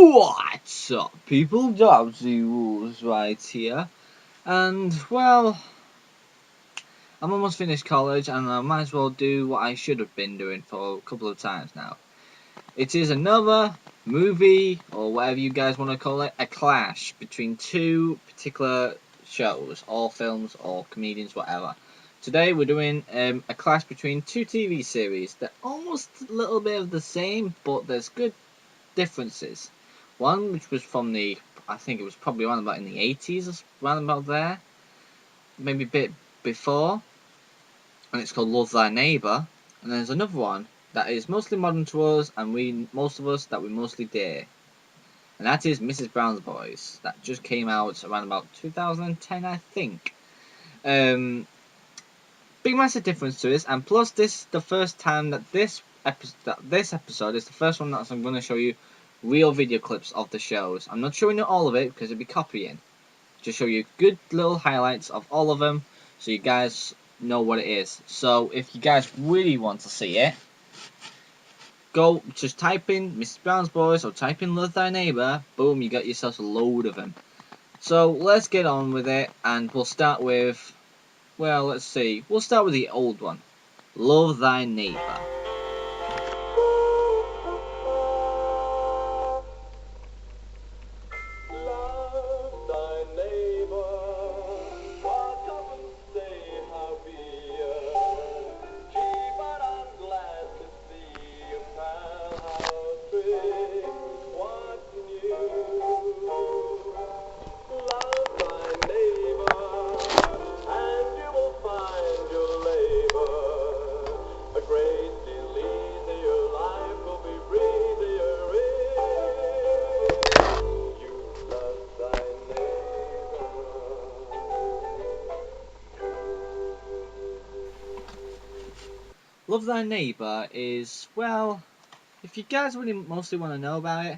What's up, people? WZ Rules right here. And, well, I'm almost finished college and I might as well do what I should have been doing for a couple of times now. It is another movie, or whatever you guys want to call it, a clash between two particular shows, or films, or comedians, whatever. Today we're doing a clash between two TV series. They're almost a little bit of the same, but there's good differences. One which was from I think it was probably around about in the 80s, around about there, maybe a bit before, and it's called Love Thy Neighbour. And there's another one that is mostly modern to us, and most of us that we mostly dare, and that is Mrs. Brown's Boys. That just came out around about 2010, I think. Big massive difference to this, and plus this the first time that this episode is the first one that I'm going to show you real video clips of the shows. I'm not showing you all of it because it'd be copying. Just show you good little highlights of all of them so you guys know what it is. So if you guys really want to see it, go just type in Mrs. Brown's Boys or type in Love Thy Neighbour. Boom, you got yourself a load of them. So let's get on with it, and we'll start with, well, let's see. We'll start with the old one, Love Thy Neighbour. Love Thy Neighbour is, well, if you guys really mostly want to know about it,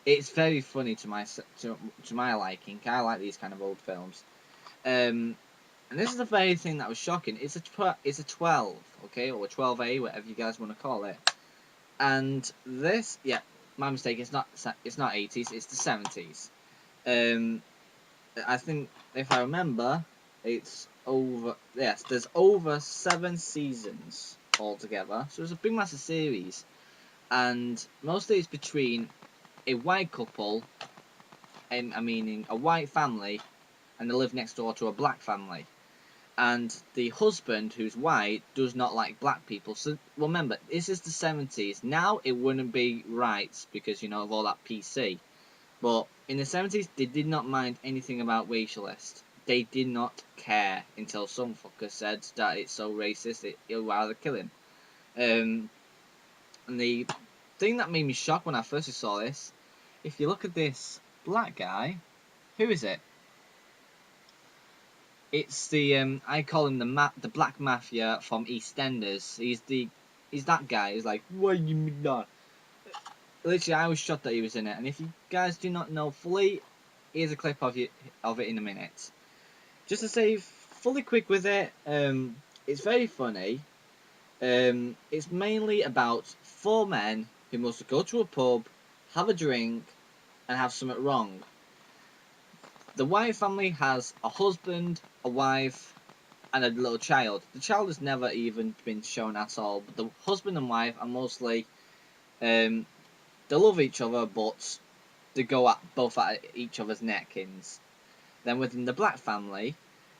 it's very funny to my liking. I like these kind of old films. And this is the very thing that was shocking. It's a 12, okay, or a 12A, whatever you guys want to call it. And this, yeah, my mistake. It's not 80s. It's the 70s. I think if I remember, it's over. Yes, there's over 7 seasons altogether. So it's a big massive series, and mostly it's between a white couple, meaning a white family, and they live next door to a black family. And the husband, who's white, does not like black people. So remember, this is the 70s. Now it wouldn't be right because, you know, of all that PC. But in the 70s, they did not mind anything about racialist. They did not care until some fucker said that it's so racist, he'll rather kill him. And the thing that made me shocked when I first saw this, if you look at this black guy, who is it? It's the I call him the Black Mafia from EastEnders. He's that guy. He's like, what you mean that? Literally, I was shocked that he was in it. And if you guys do not know fully, here's a clip of it in a minute. Just to say, fully quick with it. It's very funny. It's mainly about 4 men who must go to a pub, have a drink, and have something wrong. The white family has a husband, a wife, and a little child. The child has never even been shown at all, but the husband and wife are mostly, they love each other, but they go both at each other's neckings. Then within the black family,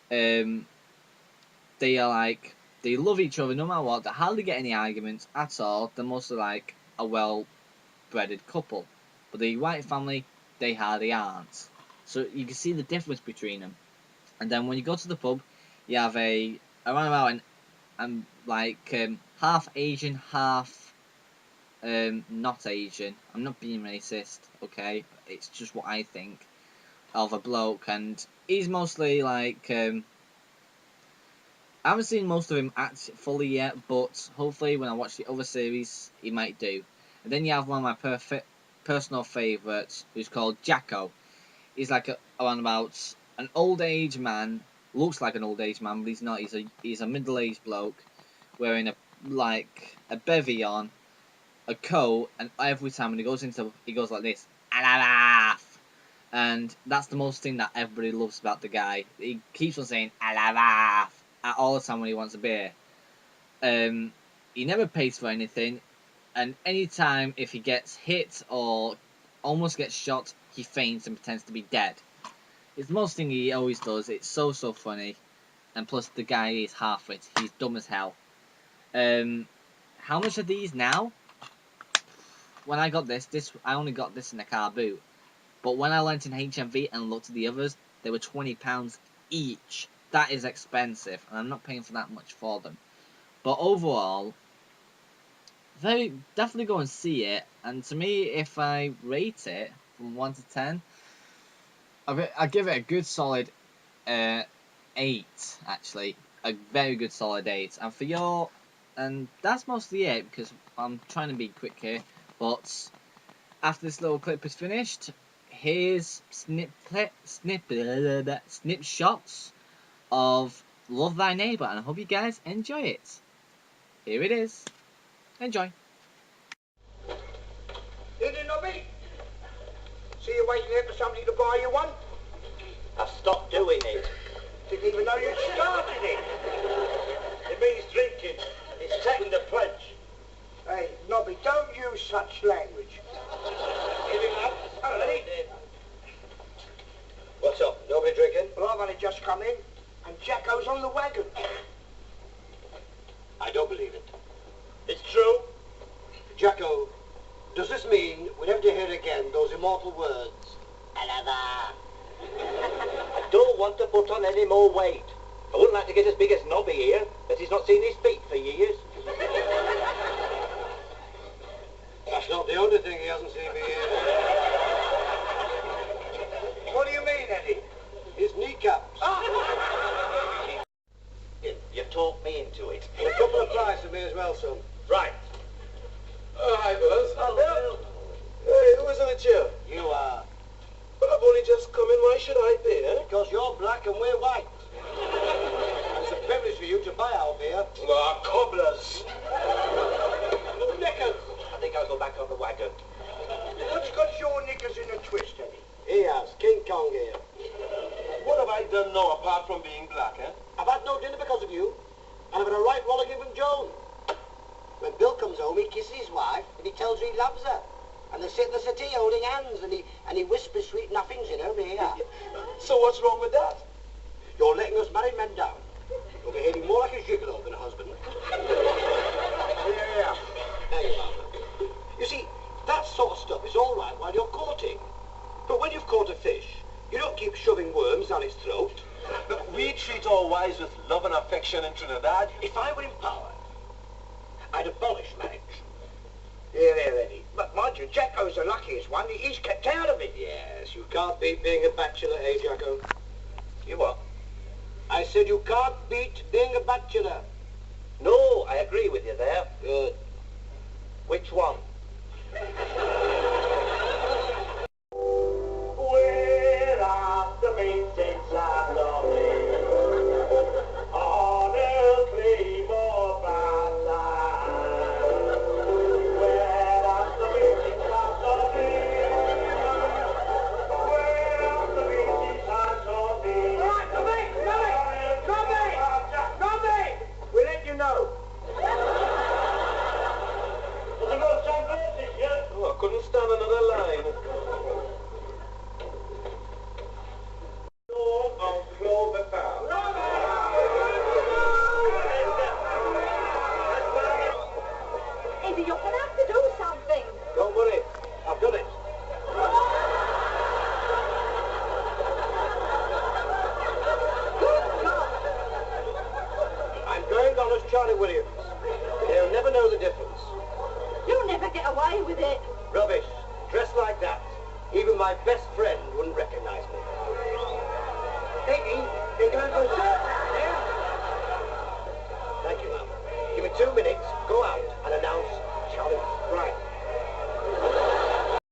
they are like, they love each other no matter what, they hardly get any arguments at all, they're mostly like a well-bred couple. But the white family, they hardly aren't. So you can see the difference between them. And then when you go to the pub, you have around about half Asian, half not Asian. I'm not being racist, okay? It's just what I think of a bloke, and he's mostly like I haven't seen most of him act fully yet, but hopefully when I watch the other series, he might do. And then you have one of my personal favourites, who's called Jacko. He's like around about an old age man, looks like an old age man, but he's not. He's a middle aged bloke wearing a bevy on, a coat, and every time when he goes like this, Alavaaf. And that's the most thing that everybody loves about the guy. He keeps on saying Alavaaf at all the time when he wants a beer. He never pays for anything, and anytime if he gets hit or almost gets shot, he faints and pretends to be dead. It's the most thing he always does. It's so funny, and plus the guy is half it. He's dumb as hell. How much are these now? When I got this I only got this in a car boot. But when I went in HMV and looked at the others, they were £20 each. That is expensive, and I'm not paying for that much for them. But overall, definitely go and see it. And to me, if I rate it from 1 to 10, I give it a good solid 8. Actually, a very good solid 8. And that's mostly it, because I'm trying to be quick here. But after this little clip is finished, here's snapshots of Love Thy Neighbour, and I hope you guys enjoy it. Here it is. Enjoy. Did it not be? See you waiting here for somebody to buy you one? I've stopped doing it. Didn't even know you'd started it. It means drinking. It's taking the pledge. Hey, Nobby, don't use such language. Giving up? What's up? Nobody drinking? Well, I've only just come in, and Jacko's on the wagon. I don't believe it. It's true. Jacko, does this mean we're never to hear again those immortal words, Alava? I don't want to put on any more weight. I wouldn't like to get as big as Nobby here, as he's not seen his feet for years. That's not the only thing he hasn't seen for years. What do you mean, Eddie? His kneecaps. You talked me into it. And a couple of flies for me as well, son. Right. Oh, hi, Buzz. Oh, Bill. Hey, who is in the chair? You are. But I've only just come in. Why should I be, eh? Because you're black and we're white. And it's a privilege for you to buy our beer. Ah, cobblers. Knickers. I think I'll go back on the wagon. What's got your knickers in a twist, Eddie? He has. King Kong here. What have I done now apart from being black, eh? I've had no dinner because of you. And I've had a right rollicking from Joan. When Bill comes home, he kisses his wife and he tells her he loves her. And they sit in the settee holding hands and he whispers sweet nothings in her ear. So what's wrong with that? You're letting us married men down. You're behaving more like a gigolo than a husband. Yeah. There you are. You see, that sort of stuff is all right while you're courting. But when you've caught a fish, you don't keep shoving worms down its throat. Look, we treat our wives with love and affection in Trinidad. If I were in power, I'd abolish marriage. Here, Eddie. But mind you, Jacko's the luckiest one. He's kept out of it. Yes, you can't beat being a bachelor, eh, Jacko? You what? I said you can't beat being a bachelor. No, I agree with you there. Good. Which one? Where are the meetings of lovely? On a Claymore battlefield. Where are the meetings of lovely? Where are the meetings of lovely? All right, Nobby! We'll let you know. There's about 10 verses here. Oh, I couldn't stand another line. Eddie, you're going to have to do something. Don't worry, I've done it. I'm going on as Charlie Williams. They'll never know the difference. You'll never get away with it. Rubbish. Dressed like that, even my best friend wouldn't recognize me. Eddie, they're going to